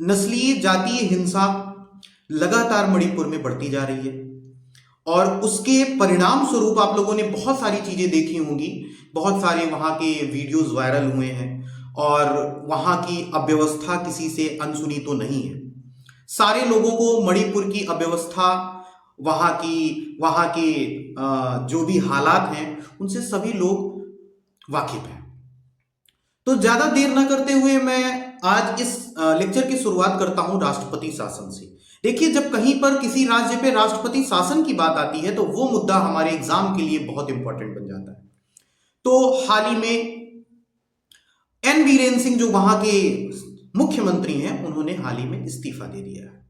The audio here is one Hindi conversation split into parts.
नस्लीय जातीय हिंसा लगातार मणिपुर में बढ़ती जा रही है और उसके परिणाम स्वरूप आप लोगों ने बहुत सारी चीजें देखी होंगी। बहुत सारे वहां के वीडियोस वायरल हुए हैं और वहां की अव्यवस्था किसी से अनसुनी तो नहीं है। सारे लोगों को मणिपुर की अव्यवस्था, वहां के जो भी हालात हैं उनसे सभी लोग वाकिफ हैं। तो ज्यादा देर ना करते हुए मैं आज इस लेक्चर की शुरुआत करता हूं राष्ट्रपति शासन से। देखिए, जब कहीं पर किसी राज्य पे राष्ट्रपति शासन की बात आती है तो वो मुद्दा हमारे एग्जाम के लिए बहुत इंपॉर्टेंट बन जाता है। तो हाल ही में एन बीरेन सिंह जो वहां के मुख्यमंत्री हैं, उन्होंने हाल ही में इस्तीफा दे दिया है।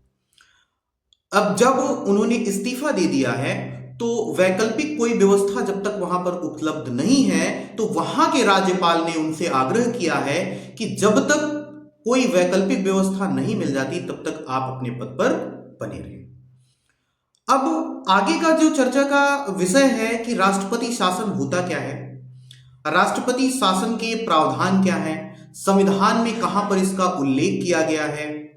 अब जब उन्होंने इस्तीफा दे दिया है तो वैकल्पिक कोई व्यवस्था जब तक वहां पर उपलब्ध नहीं है तो वहां के राज्यपाल ने उनसे आग्रह किया है कि जब तक कोई वैकल्पिक व्यवस्था नहीं मिल जाती तब तक आप अपने पद पर बने रहें। अब आगे का जो चर्चा का विषय है कि राष्ट्रपति शासन होता क्या है, राष्ट्रपति शासन के प्रावधान क्या है, संविधान में कहां पर इसका उल्लेख किया गया है,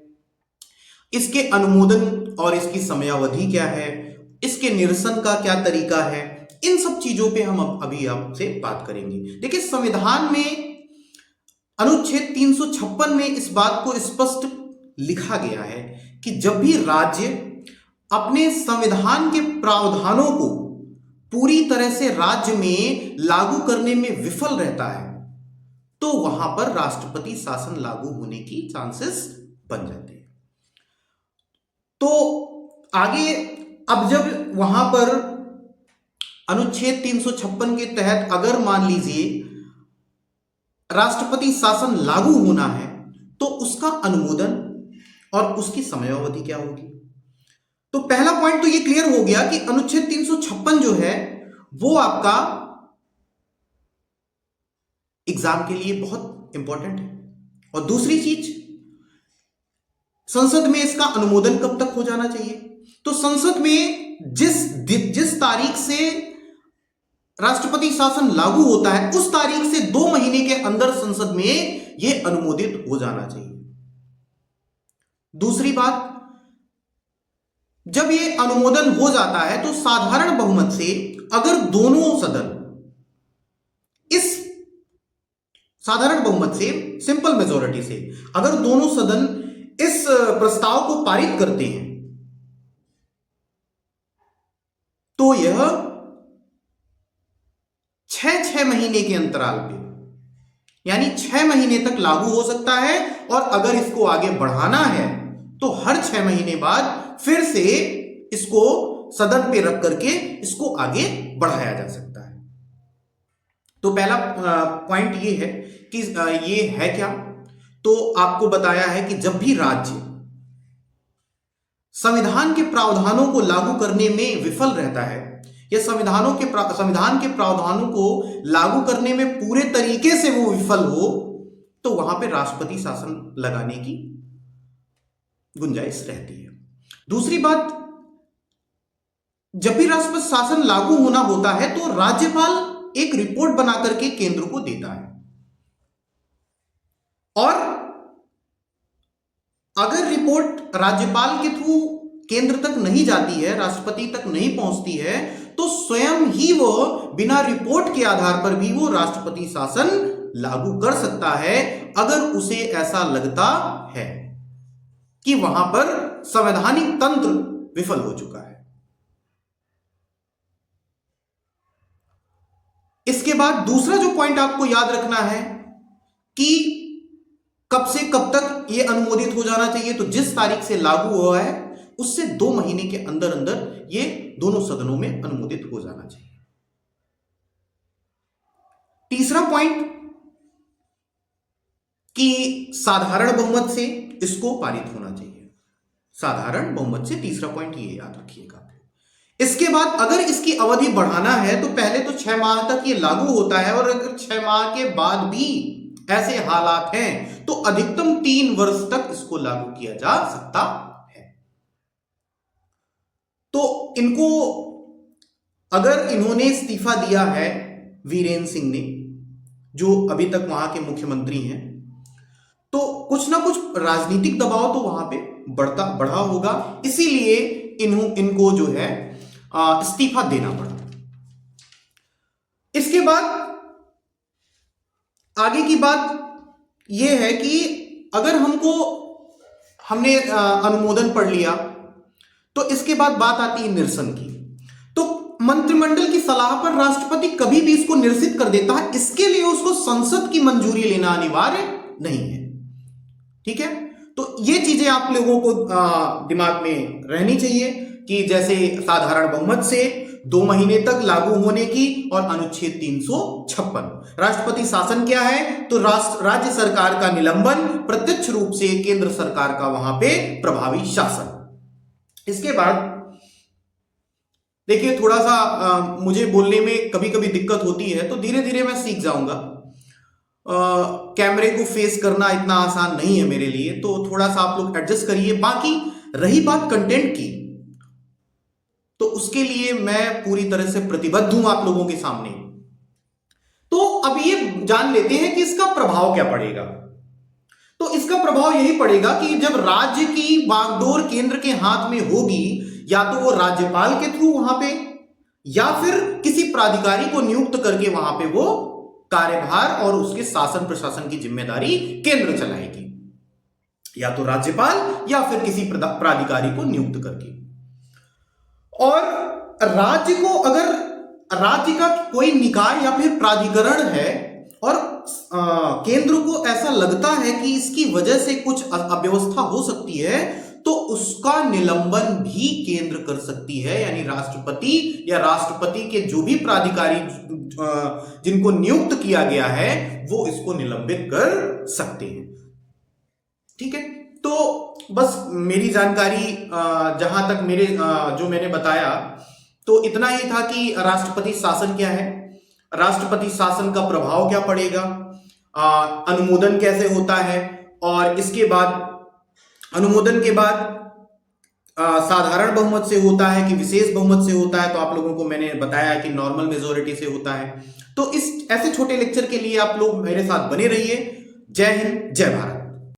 इसके अनुमोदन और इसकी समयावधि क्या है, इसके निरसन का क्या तरीका है, इन सब चीजों पे हम अभी आपसे बात करेंगे। देखिए, संविधान में अनुच्छेद 356 में इस बात को स्पष्ट लिखा गया है कि जब भी राज्य अपने संविधान के प्रावधानों को पूरी तरह से राज्य में लागू करने में विफल रहता है तो वहां पर राष्ट्रपति शासन लागू होने की चांसेस बन जाते हैं। तो आगे अब जब वहां पर अनुच्छेद 356 के तहत अगर मान लीजिए राष्ट्रपति शासन लागू होना है तो उसका अनुमोदन और उसकी समयावधि क्या होगी। तो पहला पॉइंट तो ये क्लियर हो गया कि अनुच्छेद 356 जो है वो आपका एग्जाम के लिए बहुत इंपॉर्टेंट है। और दूसरी चीज, संसद में इसका अनुमोदन कब तक हो जाना चाहिए। तो संसद में जिस तारीख से राष्ट्रपति शासन लागू होता है उस तारीख से 2 महीने के अंदर संसद में यह अनुमोदित हो जाना चाहिए। दूसरी बात, जब यह अनुमोदन हो जाता है तो साधारण बहुमत से अगर दोनों सदन इस साधारण बहुमत से, सिंपल मेजॉरिटी से अगर दोनों सदन इस प्रस्ताव को पारित करते हैं तो यह 6 महीने के अंतराल पे, यानी 6 महीने तक लागू हो सकता है। और अगर इसको आगे बढ़ाना है तो हर 6 महीने बाद फिर से इसको सदन पे रख करके इसको आगे बढ़ाया जा सकता है। तो पहला पॉइंट ये है कि ये है क्या, तो आपको बताया है कि जब भी राज्य संविधान के प्रावधानों को लागू करने में विफल रहता है या संविधान के प्रावधानों को लागू करने में पूरे तरीके से वो विफल हो तो वहां पे राष्ट्रपति शासन लगाने की गुंजाइश रहती है। दूसरी बात, जब भी राष्ट्रपति शासन लागू होना होता है तो राज्यपाल एक रिपोर्ट बना करके केंद्र को देता है और अगर रिपोर्ट राज्यपाल के थ्रू केंद्र तक नहीं जाती है, राष्ट्रपति तक नहीं पहुंचती है, तो स्वयं ही वो बिना रिपोर्ट के आधार पर भी वो राष्ट्रपति शासन लागू कर सकता है अगर उसे ऐसा लगता है कि वहां पर संवैधानिक तंत्र विफल हो चुका है। इसके बाद दूसरा जो पॉइंट आपको याद रखना है कि कब से कब तक यह अनुमोदित हो जाना चाहिए। तो जिस तारीख से लागू हुआ है उससे 2 महीने के अंदर अंदर ये दोनों सदनों में अनुमोदित हो जाना चाहिए। तीसरा पॉइंट कि साधारण बहुमत से इसको पारित होना चाहिए। साधारण बहुमत से, तीसरा पॉइंट ये याद रखिएगा। इसके बाद अगर इसकी अवधि बढ़ाना है तो पहले तो 6 माह तक ये लागू होता है और अगर 6 माह के बाद भी ऐसे हालात हैं तो अधिकतम 3 वर्ष तक इसको लागू किया जा सकता है। तो इनको, अगर इन्होंने इस्तीफा दिया है वीरेंद्र सिंह ने, जो अभी तक वहां के मुख्यमंत्री हैं, तो कुछ ना कुछ राजनीतिक दबाव तो वहां पे बढ़ा होगा, इसीलिए इनको जो है इस्तीफा देना पड़ा। इसके बाद आगे की बात यह है कि अगर हमने अनुमोदन पढ़ लिया, तो इसके बाद बात आती है निरसन की। तो मंत्रिमंडल की सलाह पर राष्ट्रपति कभी भी इसको निरसित कर देता है, इसके लिए उसको संसद की मंजूरी लेना अनिवार्य नहीं है। ठीक है, तो ये चीजें आप लोगों को दिमाग में रहनी चाहिए कि जैसे साधारण बहुमत से 2 महीने तक लागू होने की, और अनुच्छेद 356 राष्ट्रपति शासन क्या है, तो राज्य सरकार का निलंबन, प्रत्यक्ष रूप से केंद्र सरकार का वहां पे प्रभावी शासन। इसके बाद देखिए, थोड़ा सा मुझे बोलने में कभी कभी दिक्कत होती है, तो धीरे धीरे मैं सीख जाऊंगा। कैमरे को फेस करना इतना आसान नहीं है मेरे लिए, तो थोड़ा सा आप लोग एडजस्ट करिए। बाकी रही बात कंटेंट की, तो उसके लिए मैं पूरी तरह से प्रतिबद्ध हूं आप लोगों के सामने। तो अब ये जान लेते हैं कि इसका प्रभाव क्या पड़ेगा। तो इसका प्रभाव यही पड़ेगा कि जब राज्य की बागडोर केंद्र के हाथ में होगी, या तो वो राज्यपाल के थ्रू वहां पे, या फिर किसी प्राधिकारी को नियुक्त करके वहां पे वो कार्यभार और उसके शासन प्रशासन की जिम्मेदारी केंद्र चलाएगी, या तो राज्यपाल या फिर किसी प्राधिकारी को नियुक्त करके। और राज्य को, अगर राज्य का कोई निकाय या फिर प्राधिकरण है और केंद्र को ऐसा लगता है कि इसकी वजह से कुछ अव्यवस्था हो सकती है, तो उसका निलंबन भी केंद्र कर सकती है। यानी राष्ट्रपति या राष्ट्रपति के जो भी प्राधिकारी जिनको नियुक्त किया गया है, वो इसको निलंबित कर सकते हैं। ठीक है, तो बस मेरी जानकारी जहां तक जो मैंने बताया, तो इतना ही था कि राष्ट्रपति शासन क्या है, राष्ट्रपति शासन का प्रभाव क्या पड़ेगा, अनुमोदन कैसे होता है, और इसके बाद अनुमोदन के बाद साधारण बहुमत से होता है कि विशेष बहुमत से होता है। तो आप लोगों को मैंने बताया कि नॉर्मल मेजोरिटी से होता है। तो इस ऐसे छोटे लेक्चर के लिए आप लोग मेरे साथ बने रहिए। जय हिंद, जय भारत।